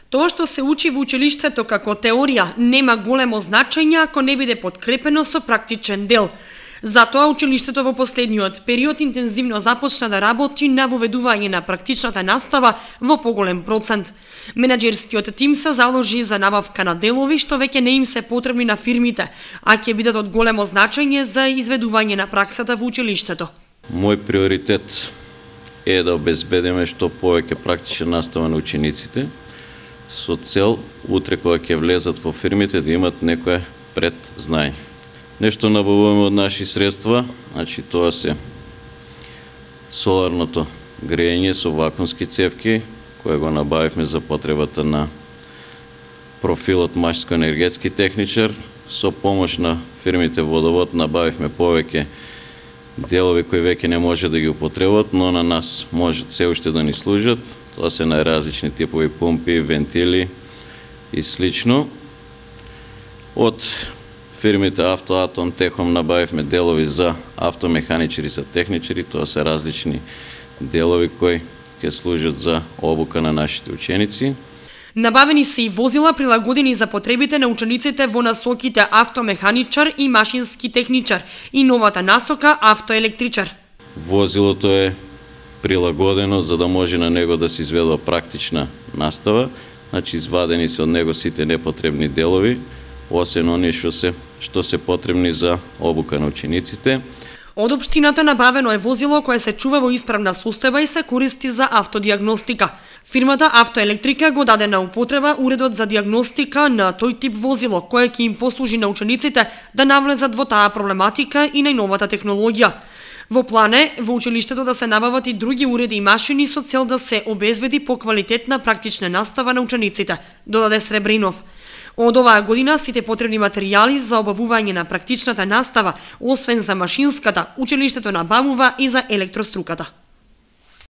Тоа што се учи во училиштето како теорија нема големо значење ако не биде подкрепено со практичен дел. Затоа училиштето во последниот период интензивно започна да работи на воведување на практичната настава во поголем процент. Менаџерскиот тим се заложи за набавка на делови што веќе не им се потребни на фирмите, а ќе бидат од големо значење за изведување на праксата во училиштето. Мој приоритет е да обезбедиме што повеќе практична настава на учениците со цел утре кога ќе влезат во фирмите да имат некое предзнање. Нешто набавуваме од наши средства, значи тоа се соларното грејење со вакуумски цевки, кое го набавивме за потребата на профилот машинско-енергетски техничар. Со помош на фирмите Водовод набавивме повеќе делови кои веќе не може да ги употребат, но на нас можат се уште да ни служат. Тоа се најразлични типови пумпи, вентили и слично. Од фирмите Автоатом, Техом набавивме делови за автомеханичари, за техничари. Тоа се различни делови кои ќе служат за обука на нашите ученици. Набавени се и возила прилагодени за потребите на учениците во насоките автомеханичар и машински техничар и новата насока автоелектричар. Возилото е прилагодено за да може на него да се изведува практична настава, значи извадени се од него сите непотребни делови, освен оние што се потребни за обука на учениците. Од општината набавено е возило кое се чува во исправна состојба и се користи за автодиагностика. Фирмата Автоелектрика го даде на употреба уредот за диагностика на тој тип возило, кое ќе им послужи на учениците да навлезат во таа проблематика и најновата технологија. Во план е во училиштето да се набават и други уреди и машини со цел да се обезбеди поквалитетна практична настава на учениците, додаде Сребринов. Од оваа година сите потребни материјали за обавување на практичната настава, освен за машинската, училиштето набавува и за електроструката.